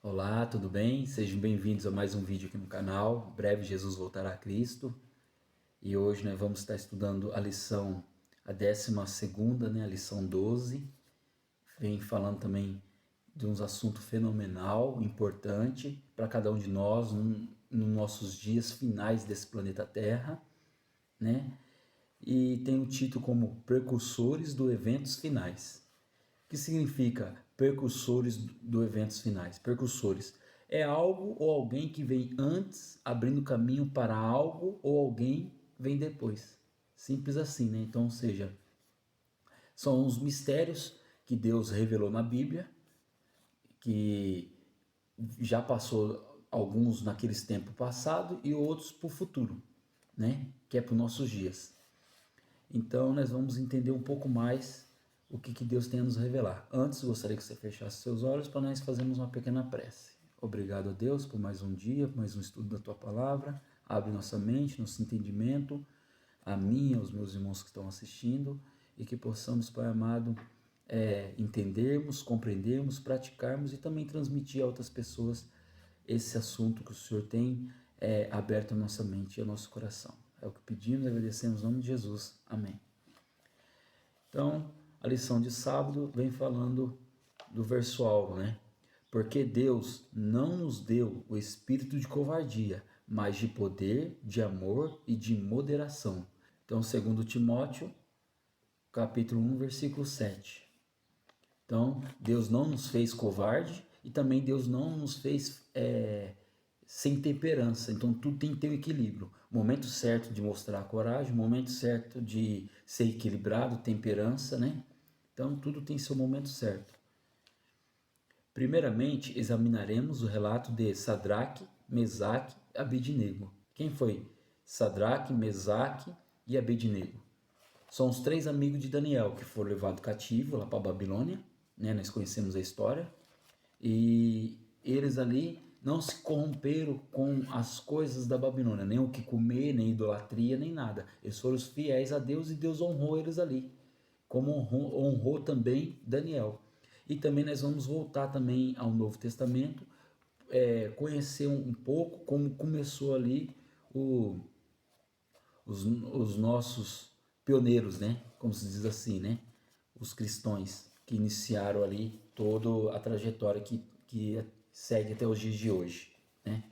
Olá, tudo bem? Sejam bem-vindos a mais um vídeo aqui no canal. Em breve Jesus voltará a Cristo. E hoje nós vamos estar estudando a lição, a 12ª, a lição 12. Vem falando também de uns assuntos fenomenal, importante para cada um de nós, nos nossos dias finais desse planeta Terra, né? E tem o título como Precursores do Eventos Finais. O que significa precursores do eventos finais? Precursores é algo ou alguém que vem antes, abrindo caminho para algo, ou alguém vem depois. Simples assim, né? Então, ou seja, são os mistérios que Deus revelou na Bíblia, que já passou alguns naqueles tempos passados e outros para o futuro, né? Que é para os nossos dias. Então, nós vamos entender um pouco mais o que Deus tem a nos revelar. Antes, gostaria que você fechasse seus olhos para nós fazermos uma pequena prece. Obrigado a Deus por mais um dia, por mais um estudo da Tua Palavra. Abre nossa mente, nosso entendimento, a mim e aos meus irmãos que estão assistindo, e que possamos, Pai amado, entendermos, compreendermos, praticarmos e também transmitir a outras pessoas esse assunto que o Senhor tem aberto a nossa mente e ao nosso coração. É o que pedimos e agradecemos em nome de Jesus. Amém. Então, a lição de sábado vem falando do verso alvo, né? Porque Deus não nos deu o espírito de covardia, mas de poder, de amor e de moderação. Então, segundo Timóteo, capítulo 1, versículo 7. Então, Deus não nos fez covarde e também Deus não nos fez sem temperança. Então, tudo tem que ter um equilíbrio. O momento certo de mostrar a coragem, o momento certo de ser equilibrado, temperança, né? Então, tudo tem seu momento certo. Primeiramente, examinaremos o relato de Sadraque, Mesaque e Abednego. Quem foi Sadraque, Mesaque e Abednego? São os 3 amigos de Daniel que foram levados cativo lá para a Babilônia, né? Nós conhecemos a história. E eles ali não se corromperam com as coisas da Babilônia, nem o que comer, nem idolatria, nem nada. Eles foram fiéis a Deus e Deus honrou eles ali, como honrou também Daniel. E também nós vamos voltar também ao Novo Testamento, conhecer um pouco como começou ali os nossos pioneiros, né? Como se diz assim, né? Os cristãos que iniciaram ali toda a trajetória que segue até os dias de hoje, né?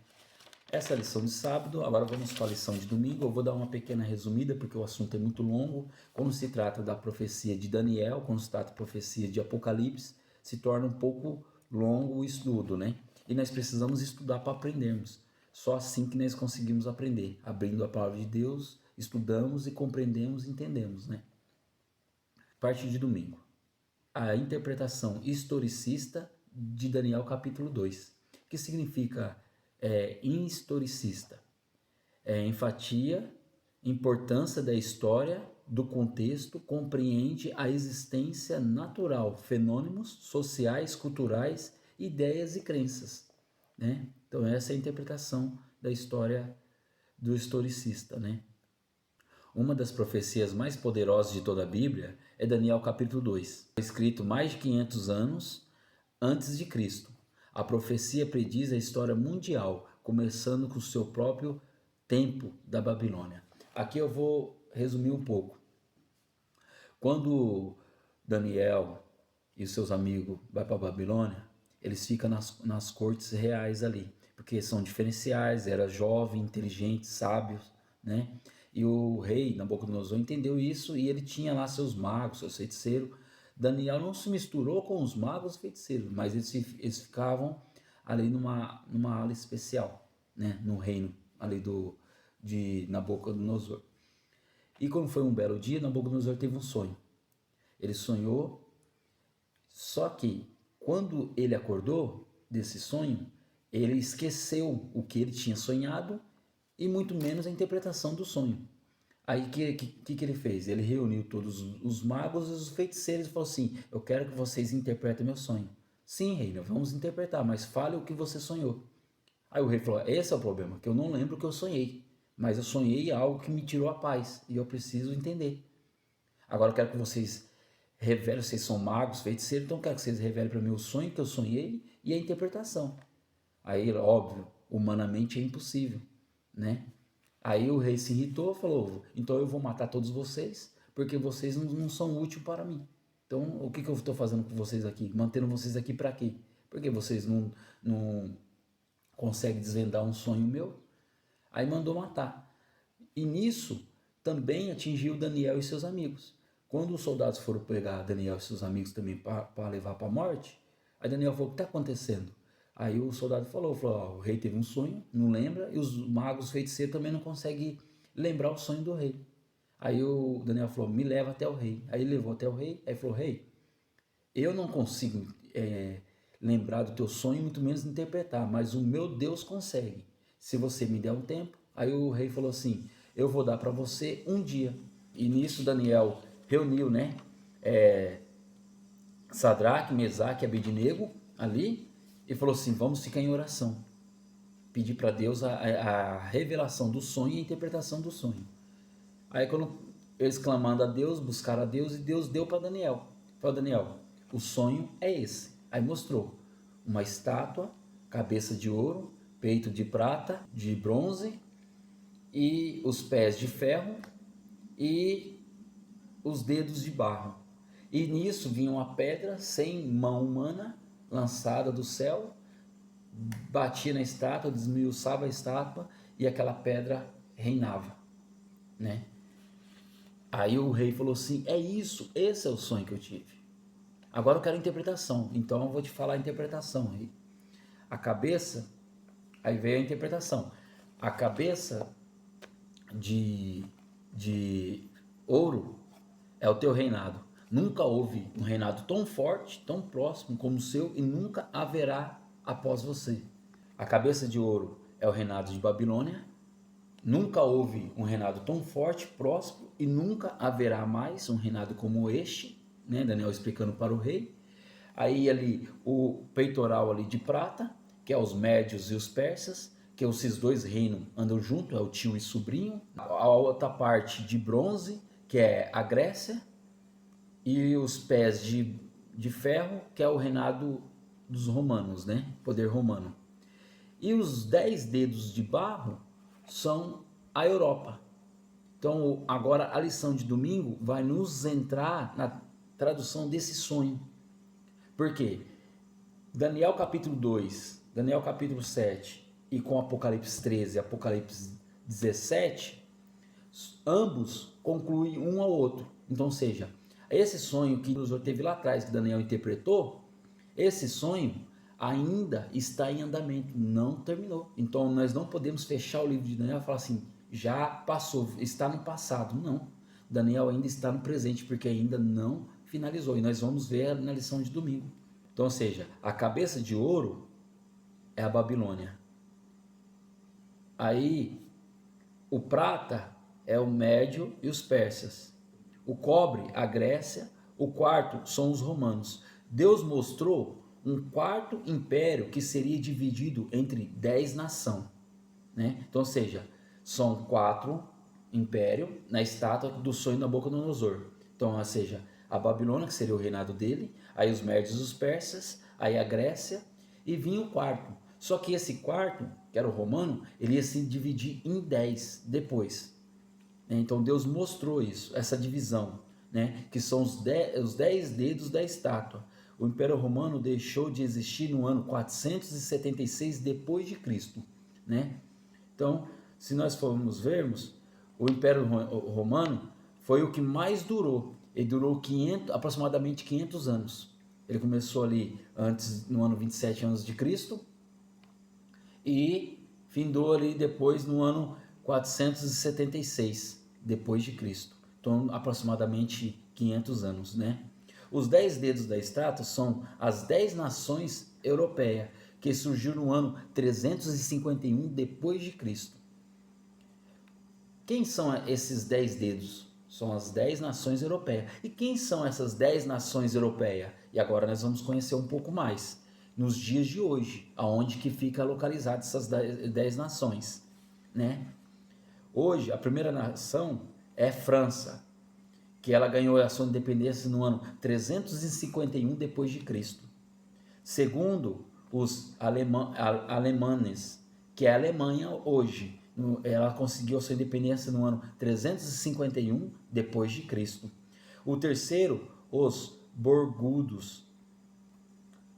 Essa é a lição de sábado. Agora vamos para a lição de domingo. Eu vou dar uma pequena resumida porque o assunto é muito longo. Quando se trata da profecia de Daniel, quando se trata da profecia de Apocalipse, se torna um pouco longo o estudo, né? E nós precisamos estudar para aprendermos. Só assim que nós conseguimos aprender, abrindo a palavra de Deus, estudamos e compreendemos e entendemos, né? Parte de domingo. A interpretação historicista de Daniel capítulo 2, que significa historicista. Enfatia, importância da história, do contexto, compreende a existência natural, fenômenos sociais, culturais, ideias e crenças, né? Então essa é a interpretação da história do historicista, né? Uma das profecias mais poderosas de toda a Bíblia é Daniel capítulo 2, escrito mais de 500 anos antes de Cristo. A profecia prediz a história mundial, começando com o seu próprio tempo da Babilônia. Aqui eu vou resumir um pouco. Quando Daniel e seus amigos vão para a Babilônia, eles ficam nas cortes reais ali, porque são diferenciais, era jovem, inteligente, sábios, né? E o rei Nabucodonosor entendeu isso e ele tinha lá seus magos, seus feiticeiros. Daniel não se misturou com os magos e feiticeiros, mas eles ficavam ali numa ala especial, né? No reino ali de Nabucodonosor. E como foi um belo dia, Nabucodonosor teve um sonho. Ele sonhou, só que quando ele acordou desse sonho, ele esqueceu o que ele tinha sonhado e muito menos a interpretação do sonho. Aí o que ele fez? Ele reuniu todos os magos e os feiticeiros e falou assim: eu quero que vocês interpretem meu sonho. Sim, rei, vamos interpretar, mas fale o que você sonhou. Aí o rei falou: esse é o problema, que eu não lembro o que eu sonhei, mas eu sonhei algo que me tirou a paz e eu preciso entender. Agora eu quero que vocês revelem, vocês são magos, feiticeiros, então eu quero que vocês revelem para mim o sonho que eu sonhei e a interpretação. Aí, óbvio, humanamente é impossível, né? Aí o rei se irritou, falou: então eu vou matar todos vocês, porque vocês não são úteis para mim. Então, o que eu estou fazendo com vocês aqui? Mantendo vocês aqui para quê? Porque vocês não conseguem desvendar um sonho meu? Aí mandou matar. E nisso também atingiu Daniel e seus amigos. Quando os soldados foram pegar Daniel e seus amigos também para levar para a morte, aí Daniel falou: o que está acontecendo? Aí o soldado falou: o rei teve um sonho, não lembra, e os magos feiticeiros também não conseguem lembrar o sonho do rei. Aí o Daniel falou: me leva até o rei. Aí ele levou até o rei, aí falou: rei, eu não consigo lembrar do teu sonho, muito menos interpretar, mas o meu Deus consegue. Se você me der um tempo. Aí o rei falou assim: eu vou dar para você um dia. E nisso Daniel reuniu, né, Sadraque, Mesaque e Abednego ali e falou assim: vamos ficar em oração, pedir para Deus a revelação do sonho e a interpretação do sonho. Aí quando eles clamando a Deus, buscaram a Deus, e Deus deu para Daniel. Falou: Daniel, o sonho é esse. Aí mostrou uma estátua, cabeça de ouro, peito de prata, de bronze, e os pés de ferro e os dedos de barro. E nisso vinha uma pedra sem mão humana, lançada do céu, batia na estátua, desmiuçava a estátua, e aquela pedra reinava, né? Aí o rei falou assim: é isso, esse é o sonho que eu tive. Agora eu quero interpretação, então eu vou te falar a interpretação, rei. A cabeça, aí veio a interpretação. A cabeça de ouro é o teu reinado. Nunca houve um reinado tão forte, tão próximo como o seu, e nunca haverá após você. A cabeça de ouro é o reinado de Babilônia. Nunca houve um reinado tão forte, próximo, e nunca haverá mais um reinado como este, né? Daniel explicando para o rei. Aí ali o peitoral ali de prata, que é os médios e os persas, que esses dois reinos andam junto, é o tio e sobrinho. A outra parte de bronze, que é a Grécia, e os pés de ferro, que é o reinado dos romanos, né? Poder romano. E os 10 dedos de barro são a Europa. Então, agora a lição de domingo vai nos entrar na tradução desse sonho. Por quê? Daniel capítulo 2, Daniel capítulo 7 e com Apocalipse 13 e Apocalipse 17, ambos concluem um ao outro. Então, ou seja, esse sonho que Deus teve lá atrás, que Daniel interpretou, esse sonho ainda está em andamento, não terminou. Então nós não podemos fechar o livro de Daniel e falar assim: já passou, está no passado. Não, Daniel ainda está no presente, porque ainda não finalizou. E nós vamos ver na lição de domingo. Então, ou seja, a cabeça de ouro é a Babilônia. Aí o prata é o Médio e os persas. O cobre, a Grécia. O quarto são os romanos. Deus mostrou um quarto império que seria dividido entre 10 nações, né? Então, ou seja, são 4 impérios na estátua do sonho da Nabucodonosor. Então, ou seja, a Babilônia, que seria o reinado dele, aí os médios e os persas, aí a Grécia, e vinha o quarto. Só que esse quarto, que era o romano, ele ia se dividir em 10 depois. Então Deus mostrou isso, essa divisão, né? Que são os 10 dedos da estátua. O Império Romano deixou de existir no ano 476 depois de Cristo, né? Então, se nós formos vermos, o Império Romano foi o que mais durou. Ele durou aproximadamente 500 anos. Ele começou ali antes, no ano 27 anos de Cristo, e findou ali depois no ano 476 depois de Cristo. Então, aproximadamente 500 anos, né? Os 10 dedos da estátua são as 10 nações europeias, que surgiram no ano 351 depois de Cristo. Quem são esses 10 dedos? São as 10 nações europeias. E quem são essas 10 nações europeias? E agora nós vamos conhecer um pouco mais. Nos dias de hoje, aonde que fica localizada essas 10 nações, né? Hoje, a primeira nação é França, que ela ganhou a sua independência no ano 351 depois de Cristo. Segundo, os alemanes, que é a Alemanha hoje. Ela conseguiu a sua independência no ano 351 depois de Cristo. O terceiro, os borgudos,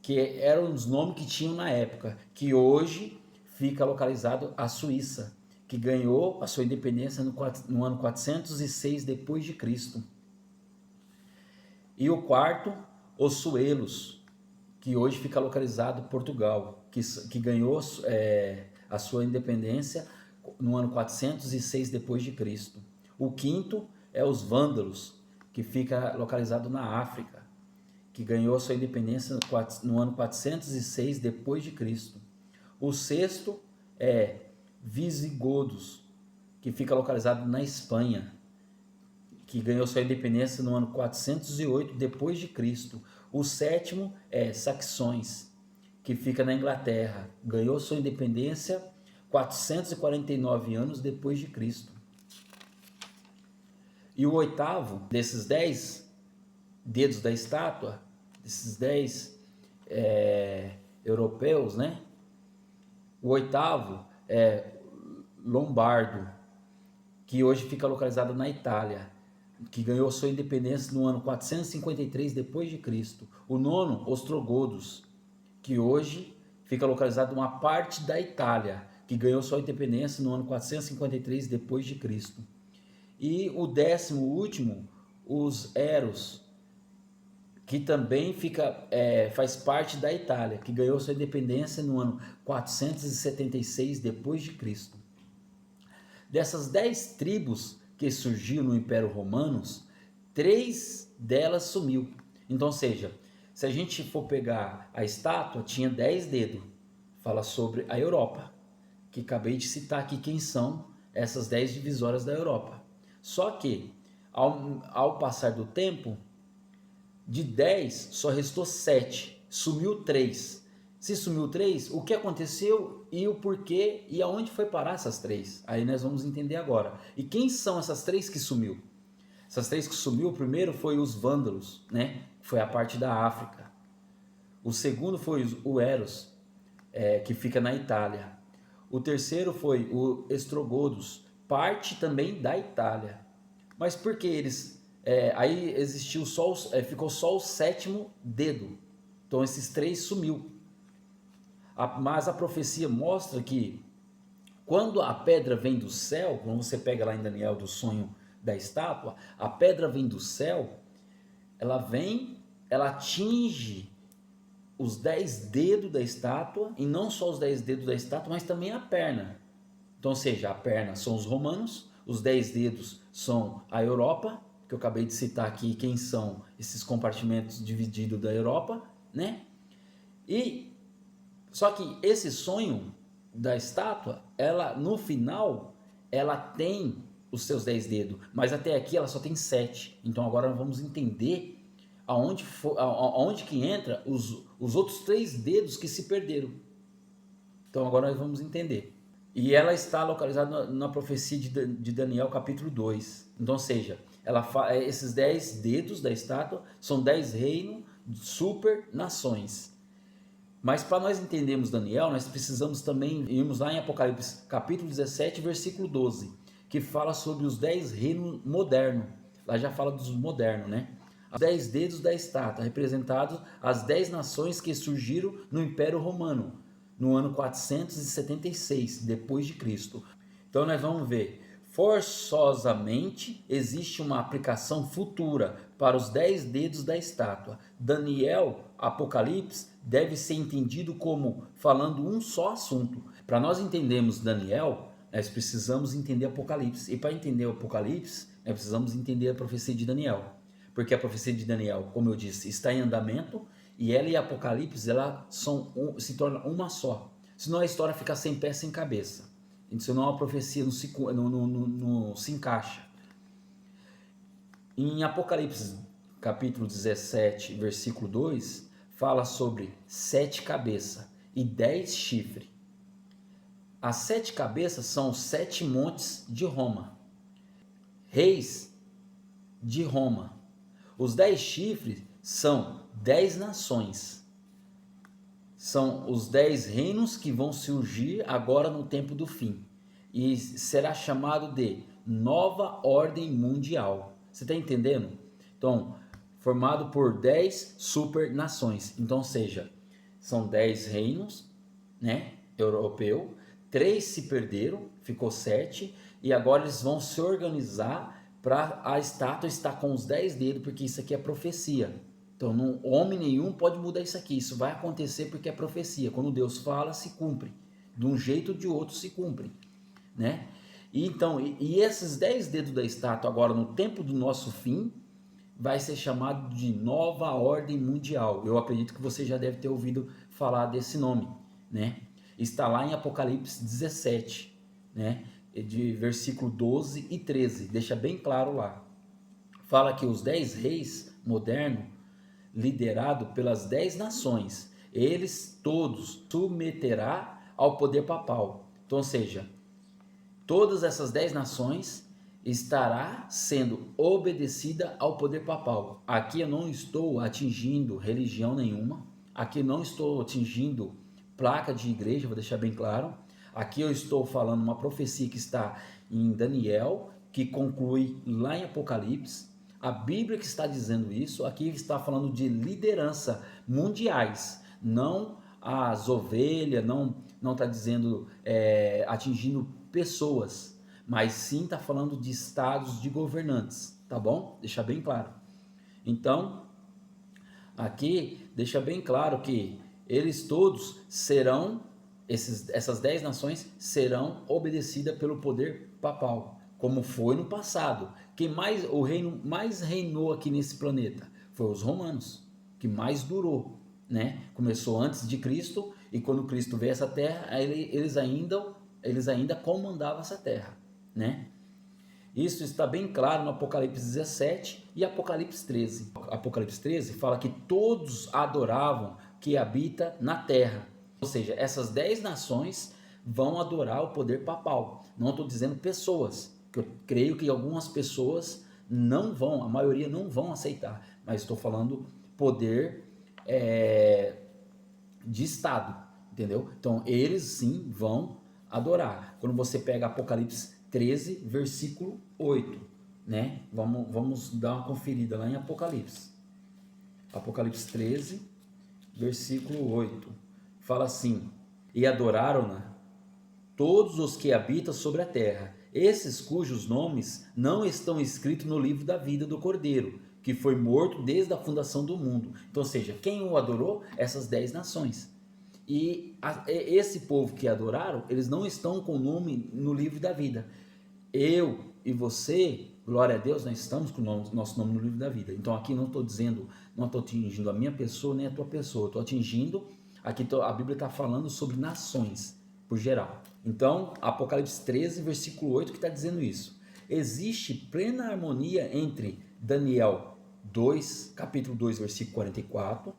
que eram os nomes que tinham na época, que hoje fica localizado a Suíça, que ganhou a sua independência no ano 406 depois de Cristo. E o quarto, os suelos, que hoje fica localizado em Portugal, que ganhou a sua independência no ano 406 depois de Cristo. O quinto é os vândalos, que fica localizado na África, que ganhou a sua independência no ano 406 depois de Cristo. O sexto é visigodos, que fica localizado na Espanha, que ganhou sua independência no ano 408 depois de Cristo. O sétimo é saxões, que fica na Inglaterra, ganhou sua independência 449 anos depois de Cristo. E o oitavo desses 10 dedos da estátua, desses 10 europeus, né? O oitavo é lombardo, que hoje fica localizado na Itália, que ganhou sua independência no ano 453 depois de Cristo. O nono, ostrogodos, que hoje fica localizado em uma parte da Itália, que ganhou sua independência no ano 453 depois de Cristo. E o décimo último, os eros, que também faz parte da Itália, que ganhou sua independência no ano 476 depois de Cristo. Dessas 10 tribos que surgiram no Império Romano, 3 delas sumiu. Então, ou seja, se a gente for pegar a estátua, tinha 10 dedos. Fala sobre a Europa, que acabei de citar aqui quem são essas 10 divisórias da Europa. Só que, ao passar do tempo, de 10 só restou 7, sumiu 3. Se sumiu 3, o que aconteceu e o porquê e aonde foi parar essas 3? Aí nós vamos entender agora. E quem são essas 3 que sumiu? Essas 3 que sumiu, o primeiro foi os vândalos, né? Foi a parte da África. O segundo foi o Eros, que fica na Itália. O terceiro foi o Ostrogodos, parte também da Itália. Mas por que eles... aí existiu ficou só o sétimo dedo. Então esses 3 sumiu. Mas a profecia mostra que quando a pedra vem do céu, quando você pega lá em Daniel do sonho da estátua, a pedra vem do céu, ela atinge os 10 dedos da estátua, e não só os 10 dedos da estátua, mas também a perna. Então, ou seja, a perna são os romanos, os 10 dedos são a Europa, que eu acabei de citar aqui quem são esses compartimentos divididos da Europa, né? Só que esse sonho da estátua, ela no final, ela tem os seus 10 dedos, mas até aqui ela só tem 7. Então agora nós vamos entender aonde que entra os outros 3 dedos que se perderam. Então agora nós vamos entender. E ela está localizada na profecia de Daniel capítulo 2. Então, ou seja, esses 10 dedos da estátua são 10 reinos, super nações. Mas para nós entendermos Daniel, nós precisamos também irmos lá em Apocalipse capítulo 17, versículo 12, que fala sobre os 10 reinos modernos. Lá já fala dos modernos, né? Os 10 dedos da estátua, representados as 10 nações que surgiram no Império Romano, no ano 476 depois de Cristo. Então nós vamos ver, forçosamente existe uma aplicação futura para os 10 dedos da estátua. Daniel, Apocalipse, deve ser entendido como falando um só assunto. Para nós entendermos Daniel, nós precisamos entender Apocalipse. E para entender o Apocalipse, nós precisamos entender a profecia de Daniel. Porque a profecia de Daniel, como eu disse, está em andamento, e ela e Apocalipse se tornam uma só. Senão a história fica sem pé, sem cabeça. Senão a profecia não se encaixa. Em Apocalipse capítulo 17, versículo 2, fala sobre 7 cabeças e 10 chifres. As 7 cabeças são os 7 montes de Roma, reis de Roma. Os 10 chifres são 10 nações. são os 10 reinos que vão surgir agora no tempo do fim. E será chamado de Nova Ordem Mundial. Você está entendendo? Então, formado por 10 super nações. Então, seja, são 10 reinos, né, europeu, 3 se perderam, ficou 7, e agora eles vão se organizar para a estátua estar com os 10 dedos, porque isso aqui é profecia. Então, homem nenhum pode mudar isso aqui, isso vai acontecer porque é profecia. Quando Deus fala, se cumpre. De um jeito ou de outro se cumpre, né? E então, esses 10 dedos da estátua agora no tempo do nosso fim, vai ser chamado de Nova Ordem Mundial. Eu acredito que você já deve ter ouvido falar desse nome, né? Está lá em Apocalipse 17, né? De versículo 12 e 13, deixa bem claro lá. Fala que os 10 reis modernos, liderado pelas 10 nações, eles todos submeterá ao poder papal. Então, ou seja, todas essas 10 nações estará sendo obedecida ao poder papal. Aqui eu não estou atingindo religião nenhuma, aqui não estou atingindo placa de igreja, vou deixar bem claro. Aqui eu estou falando uma profecia que está em Daniel, que conclui lá em Apocalipse. A Bíblia que está dizendo isso, aqui está falando de liderança mundiais, não as ovelhas, não está dizendo atingindo pessoas, mas sim está falando de estados de governantes, tá bom? Deixa bem claro. Então, aqui deixa bem claro que eles todos serão, essas 10 nações serão obedecidas pelo poder papal, como foi no passado. O reino mais reinou aqui nesse planeta foi os romanos, que mais durou, né? Começou antes de Cristo, e quando Cristo veio a essa terra, eles ainda comandavam essa terra, né? Isso está bem claro no Apocalipse 17 e Apocalipse 13. Apocalipse 13 fala que todos adoravam que habita na terra. Ou seja, essas 10 nações vão adorar o poder papal. Não estou dizendo pessoas, que eu creio que algumas pessoas não vão, a maioria não vão aceitar. Mas estou falando poder de Estado, entendeu? Então, eles sim vão adorar. Quando você pega Apocalipse 13, versículo 8, né? Vamos dar uma conferida lá em Apocalipse. Apocalipse 13, versículo 8. Fala assim: e adoraram-na todos os que habitam sobre a terra, esses cujos nomes não estão escritos no livro da vida do Cordeiro, que foi morto desde a fundação do mundo. Então, ou seja, quem o adorou? Essas 10 nações. E esse povo que adoraram, eles não estão com o nome no livro da vida. Eu e você, glória a Deus, nós estamos com o nosso nome no livro da vida. Então aqui não estou dizendo, não estou atingindo a minha pessoa nem a tua pessoa, estou atingindo, aqui a Bíblia está falando sobre nações, por geral. Então, Apocalipse 13, versículo 8, que está dizendo isso. Existe plena harmonia entre Daniel 2, capítulo 2, versículo 44,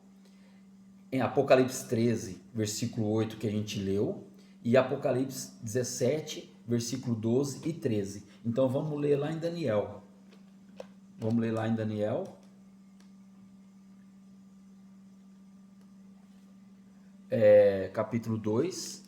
em Apocalipse 13, versículo 8, que a gente leu, e Apocalipse 17, versículo 12 e 13. Então vamos ler lá em Daniel. Vamos ler lá em Daniel. Capítulo 2,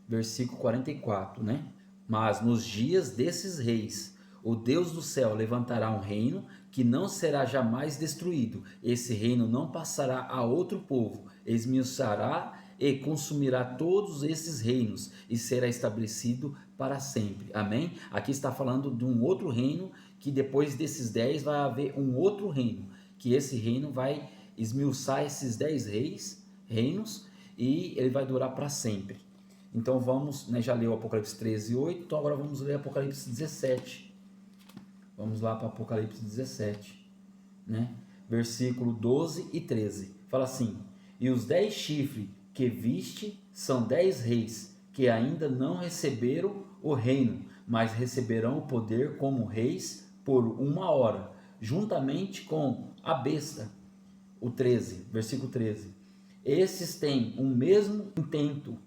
versículo 44, né? Mas nos dias desses reis, o Deus do céu levantará um reino que não será jamais destruído. Esse reino não passará a outro povo, esmiuçará e consumirá todos esses reinos e será estabelecido para sempre. Amém? Aqui está falando de um outro reino, que depois desses 10 vai haver um outro reino, que esse reino vai esmiuçar esses 10 reinos e ele vai durar para sempre. Então vamos, né, já leu Apocalipse 13 e 8, então agora vamos ler Apocalipse 17. Vamos lá para Apocalipse 17, né? Versículo 12 e 13. Fala assim: e os 10 chifres que viste são 10 reis, que ainda não receberam o reino, mas receberão o poder como reis por 1 hora, juntamente com a besta. O 13, versículo 13. Esses têm o mesmo intento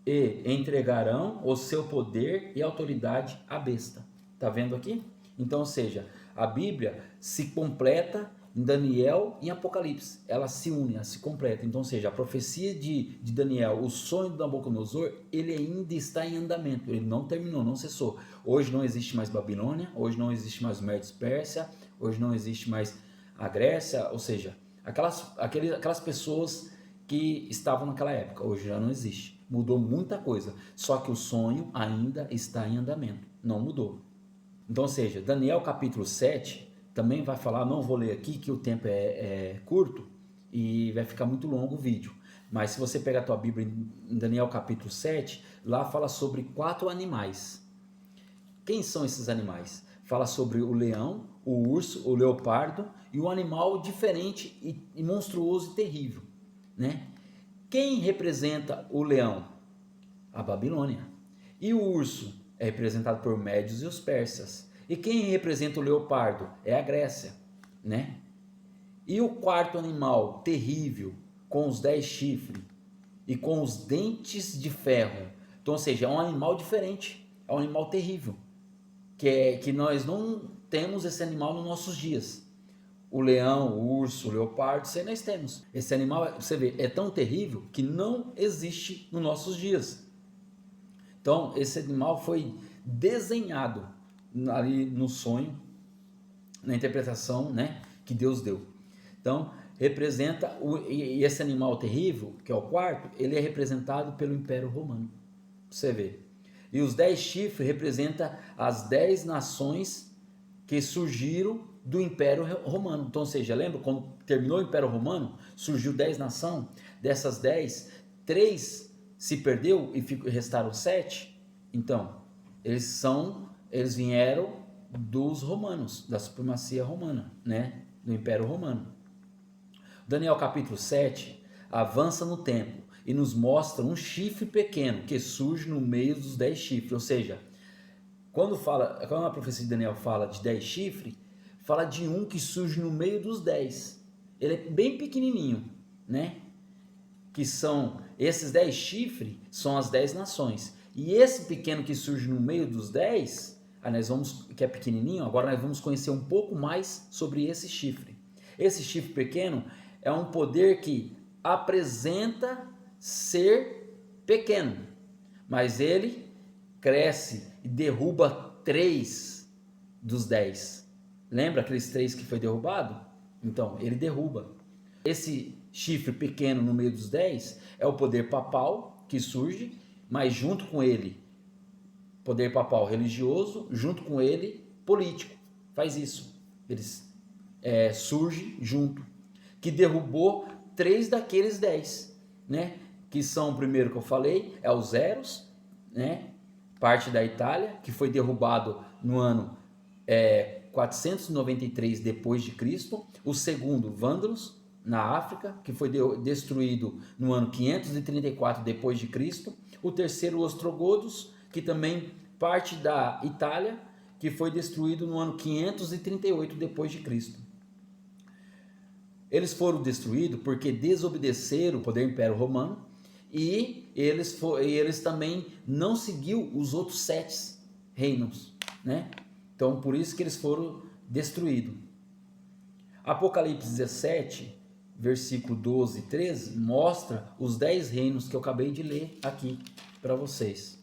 e entregarão o seu poder e autoridade à besta. Tá vendo aqui? Então, ou seja, a Bíblia se completa em Daniel e em Apocalipse. Ela se une, ela se completa. Então, ou seja, a profecia de Daniel, o sonho do Nabucodonosor, ele ainda está em andamento. Ele não terminou, não cessou. Hoje não existe mais Babilônia, hoje não existe mais o Médio Pérsia, hoje não existe mais a Grécia, ou seja, aquelas pessoas que estavam naquela época, hoje já não existe. Mudou muita coisa, só que o sonho ainda está em andamento, não mudou. Então, ou seja, Daniel capítulo 7 também vai falar, não vou ler aqui que o tempo é curto e vai ficar muito longo o vídeo, mas se você pegar a tua Bíblia em Daniel capítulo 7, lá fala sobre 4 animais. Quem são esses animais? Fala sobre o leão, o urso, o leopardo e um animal diferente e monstruoso e terrível, né? Quem representa o leão? A Babilônia. E o urso é representado por médios e os persas. E quem representa o leopardo? É a Grécia, né? E o quarto animal terrível, com os 10 chifres e com os dentes de ferro. Então, ou seja, é um animal diferente, é um animal terrível, que nós não temos esse animal nos nossos dias. O leão, o urso, o leopardo, isso aí nós temos. Esse animal, você vê, é tão terrível que não existe nos nossos dias. Então, esse animal foi desenhado ali no sonho, na interpretação, né, que Deus deu. Então, representa, e esse animal terrível, que é o quarto, ele é representado pelo Império Romano. Você vê. E os 10 chifres representam as 10 nações que surgiram do Império Romano. Então, ou seja, lembra quando terminou o Império Romano, surgiu 10 nações, dessas 10, 3 se perdeu e restaram 7. Então, eles vieram dos romanos, da supremacia romana, né, do Império Romano. Daniel capítulo 7 avança no tempo e nos mostra um chifre pequeno que surge no meio dos 10 chifres, ou seja, quando a profecia de Daniel fala de 10 chifres, fala de um que surge no meio dos 10. Ele é bem pequenininho, né? Que são esses 10 chifres, são as 10 nações. E esse pequeno que surge no meio dos 10, que é pequenininho, agora nós vamos conhecer um pouco mais sobre esse chifre. Esse chifre pequeno é um poder que apresenta ser pequeno, mas ele cresce e derruba 3 dos 10. Lembra aqueles 3 que foi derrubado? Então, ele derruba. Esse chifre pequeno no meio dos 10 é o poder papal que surge, mas junto com ele, poder papal religioso, junto com ele, político. Faz isso. Eles surge junto. Que derrubou 3 daqueles 10, né? Que são, o primeiro que eu falei, é os Eros, né? Parte da Itália, que foi derrubado no ano 493 depois de Cristo. O segundo, Vândalos, na África, que foi destruído no ano 534 depois de Cristo. O terceiro, Ostrogodos, que também parte da Itália, que foi destruído no ano 538 depois de Cristo. Eles foram destruídos porque desobedeceram o poder Império Romano e eles também não seguiu os outros 7 reinos, né? Então, por isso que eles foram destruídos. Apocalipse 17, versículo 12 e 13, mostra os 10 reinos que eu acabei de ler aqui para vocês,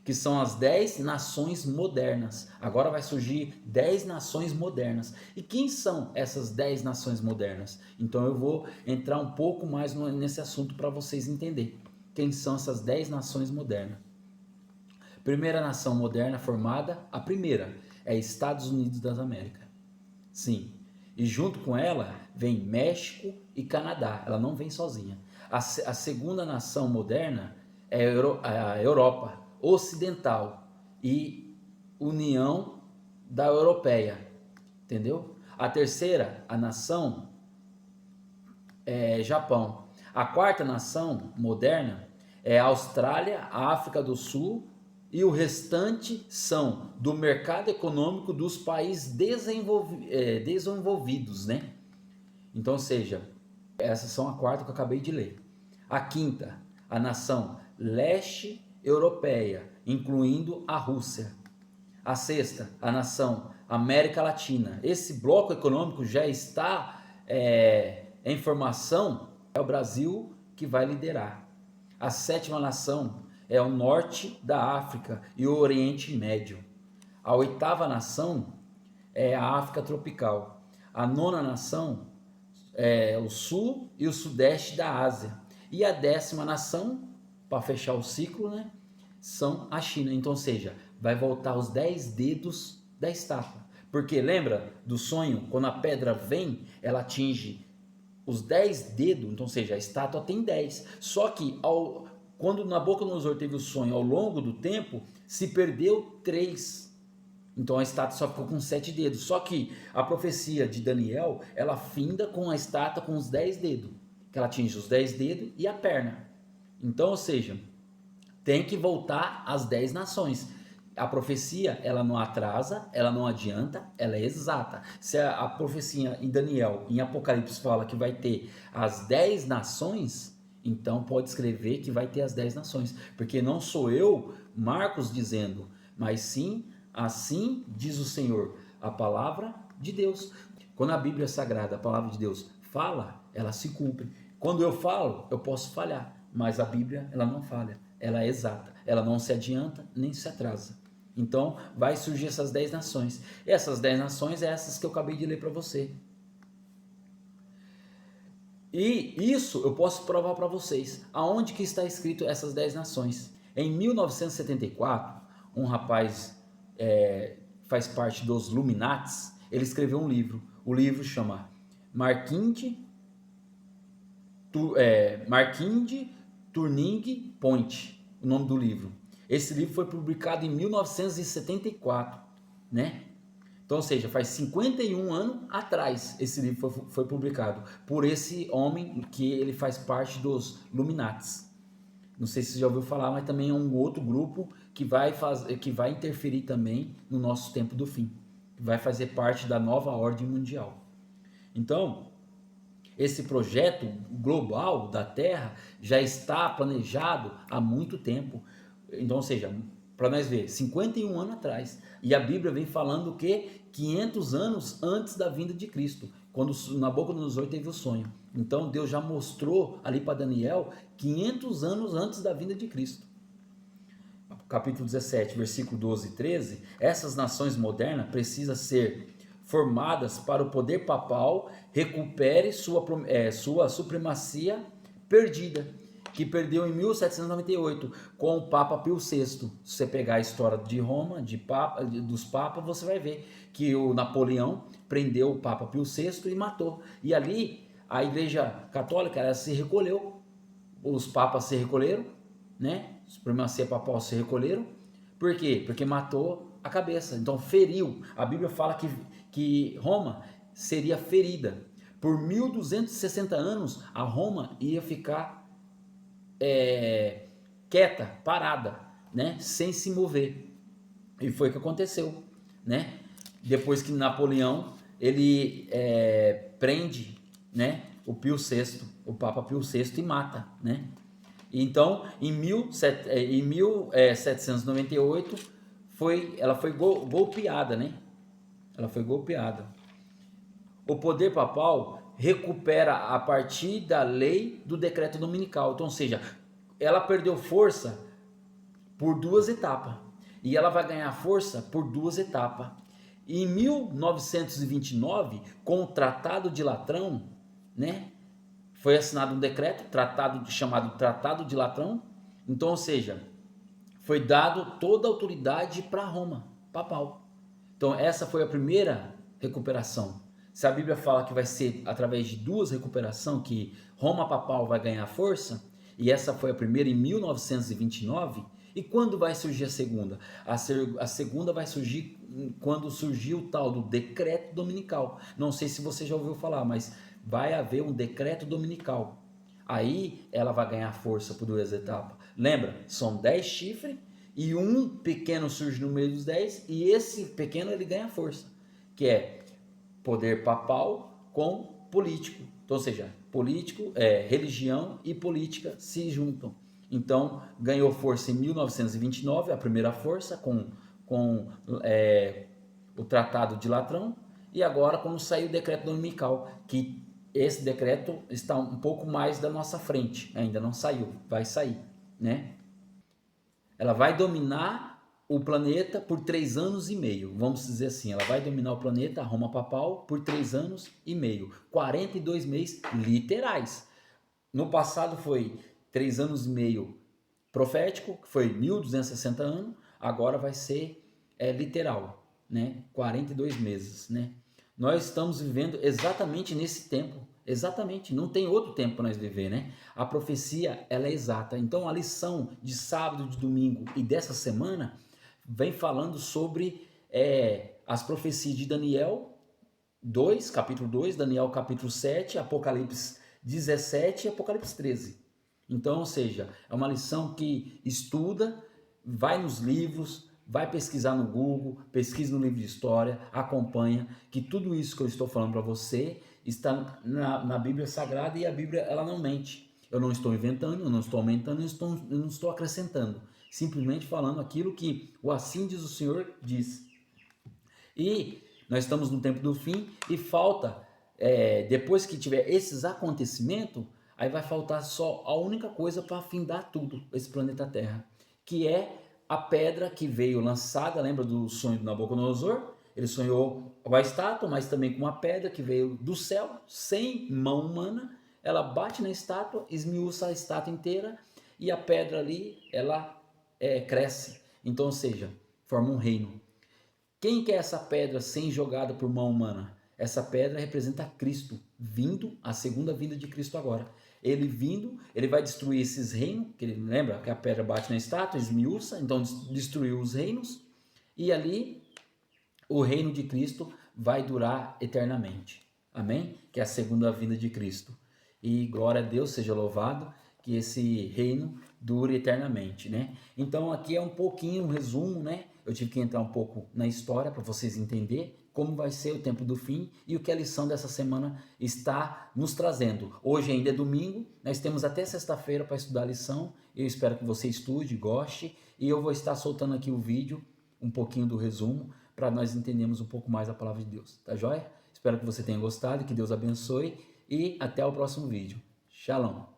que são as 10 nações modernas. Agora vai surgir 10 nações modernas. E quem são essas 10 nações modernas? Então eu vou entrar um pouco mais nesse assunto para vocês entenderem. Quem são essas 10 nações modernas? Primeira nação moderna formada, a primeira, é Estados Unidos das Américas. Sim. E junto com ela vem México e Canadá. Ela não vem sozinha. A segunda nação moderna é a Europa Ocidental e União da Europeia. Entendeu? A terceira, a nação, é Japão. A quarta nação moderna é a Austrália, a África do Sul, e o restante são do mercado econômico dos países desenvolvidos, né? Então, ou seja, essas são a quarta que eu acabei de ler. A quinta, a nação leste europeia, incluindo a Rússia. A sexta, a nação América Latina. Esse bloco econômico já está em formação, é o Brasil que vai liderar. A 7ª nação é o norte da África e o Oriente Médio. A 8ª nação é a África tropical. A 9ª nação é o sul e o sudeste da Ásia. E a 10ª nação, para fechar o ciclo, né, são a China. Então, ou seja, vai voltar os 10 dedos da estátua. Porque lembra do sonho? Quando a pedra vem, ela atinge os 10 dedos. Então, ou seja, a estátua tem 10. Só que quando Nabucodonosor teve o sonho, ao longo do tempo, se perdeu 3. Então a estátua só ficou com 7 dedos. Só que a profecia de Daniel, ela finda com a estátua com os 10 dedos. Que ela atinge os 10 dedos e a perna. Então, ou seja, tem que voltar às 10 nações. A profecia, ela não atrasa, ela não adianta, ela é exata. Se a profecia em Daniel, em Apocalipse, fala que vai ter as 10 nações, então pode escrever que vai ter as 10 nações. Porque não sou eu, Marcos, dizendo, mas sim, assim diz o Senhor, a palavra de Deus. Quando a Bíblia Sagrada, a palavra de Deus, fala, ela se cumpre. Quando eu falo, eu posso falhar, mas a Bíblia, ela não falha, ela é exata, ela não se adianta nem se atrasa. Então, vai surgir essas 10 nações. Essas 10 nações é essas que eu acabei de ler para você. E isso eu posso provar para vocês. Aonde que está escrito essas 10 nações? Em 1974, um rapaz faz parte dos Illuminates, ele escreveu um livro. O livro chama Marquinde Turning Point, o nome do livro. Esse livro foi publicado em 1974, né? Então, ou seja, faz 51 anos atrás esse livro foi publicado por esse homem que ele faz parte dos Illuminates. Não sei se você já ouviu falar, mas também é um outro grupo que vai interferir também no nosso tempo do fim, que vai fazer parte da nova ordem mundial. Então, esse projeto global da Terra já está planejado há muito tempo. Então, ou seja, para nós ver, 51 anos atrás. E a Bíblia vem falando que 500 anos antes da vinda de Cristo, quando Nabucodonosor teve o sonho. Então, Deus já mostrou ali para Daniel 500 anos antes da vinda de Cristo. Capítulo 17, versículo 12 e 13, essas nações modernas precisam ser formadas para o poder papal recupere sua supremacia perdida, que perdeu em 1798 com o Papa Pio VI. Se você pegar a história de Roma, dos papas, você vai ver que o Napoleão prendeu o Papa Pio VI e matou. E ali a Igreja Católica ela se recolheu, os papas se recolheram, né? A supremacia papal se recolheram. Por quê? Porque matou a cabeça, então feriu. A Bíblia fala que Roma seria ferida. Por 1260 anos, a Roma ia ficar quieta, parada, né? Sem se mover. E foi o que aconteceu, né? Depois que Napoleão ele prende, né, o Pio VI, o Papa Pio VI, e mata, né? Então, em 1798 ela foi golpeada, né? Ela foi golpeada. O poder papal recupera a partir da lei do decreto dominical. Então, ou seja, ela perdeu força por 2 etapas. E ela vai ganhar força por 2 etapas. Em 1929, com o Tratado de Latrão, né? Foi assinado um decreto, chamado Tratado de Latrão. Então, ou seja, foi dado toda a autoridade para Roma, papal. Então, essa foi a primeira recuperação. Se a Bíblia fala que vai ser através de 2 recuperações que Roma papal vai ganhar força, e essa foi a primeira em 1929, e quando vai surgir a segunda? A segunda vai surgir quando surgiu o tal do decreto dominical. Não sei se você já ouviu falar, mas vai haver um decreto dominical. Aí ela vai ganhar força por 2 etapas. Lembra? São 10 chifres e um pequeno surge no meio dos 10 e esse pequeno ele ganha força, que é poder papal com político. Então, ou seja, político, religião e política se juntam. Então, ganhou força em 1929, a primeira força com o Tratado de Latrão, e agora quando saiu o decreto dominical, que esse decreto está um pouco mais da nossa frente, ainda não saiu, vai sair, né? Ela vai dominar o planeta por 3 anos e meio, vamos dizer assim, ela vai dominar o planeta, a Roma Papal, por 3 anos e meio, 42 meses literais. No passado foi 3 anos e meio profético, que foi 1260 anos, agora vai ser literal, né? 42 meses, né? Nós estamos vivendo exatamente nesse tempo, exatamente, não tem outro tempo para nós viver, né? A profecia, ela é exata. Então a lição de sábado, de domingo e dessa semana vem falando sobre as profecias de Daniel 2, capítulo 2, Daniel capítulo 7, Apocalipse 17 e Apocalipse 13. Então, ou seja, é uma lição que estuda, vai nos livros, vai pesquisar no Google, pesquisa no livro de história, acompanha, que tudo isso que eu estou falando para você está na Bíblia Sagrada, e a Bíblia, ela não mente. Eu não estou inventando, eu não estou aumentando, eu não estou acrescentando. Simplesmente falando aquilo que o assim diz o Senhor diz. E nós estamos no tempo do fim e falta, depois que tiver esses acontecimentos, aí vai faltar só a única coisa para findar tudo, esse planeta Terra, que é a pedra que veio lançada, lembra do sonho do Nabucodonosor? Ele sonhou com a estátua, mas também com uma pedra que veio do céu, sem mão humana, ela bate na estátua, esmiuça a estátua inteira, e a pedra ali, ela cresce. Então, ou seja, forma um reino. Quem que é essa pedra sem jogada por mão humana? Essa pedra representa Cristo, vindo, a segunda vinda de Cristo agora. Ele vindo, ele vai destruir esses reinos, que ele lembra que a pedra bate na estátua, esmiuça, então destruiu os reinos, e ali o reino de Cristo vai durar eternamente. Amém? Que é a segunda vinda de Cristo. E glória a Deus, seja louvado, que esse reino dure eternamente, né? Então aqui é um pouquinho um resumo, né? Eu tive que entrar um pouco na história para vocês entenderem como vai ser o tempo do fim e o que a lição dessa semana está nos trazendo. Hoje ainda é domingo, nós temos até sexta-feira para estudar a lição. Eu espero que você estude, goste, e eu vou estar soltando aqui o vídeo, um pouquinho do resumo, para nós entendermos um pouco mais a palavra de Deus, tá joia? Espero que você tenha gostado, que Deus abençoe, e até o próximo vídeo. Shalom!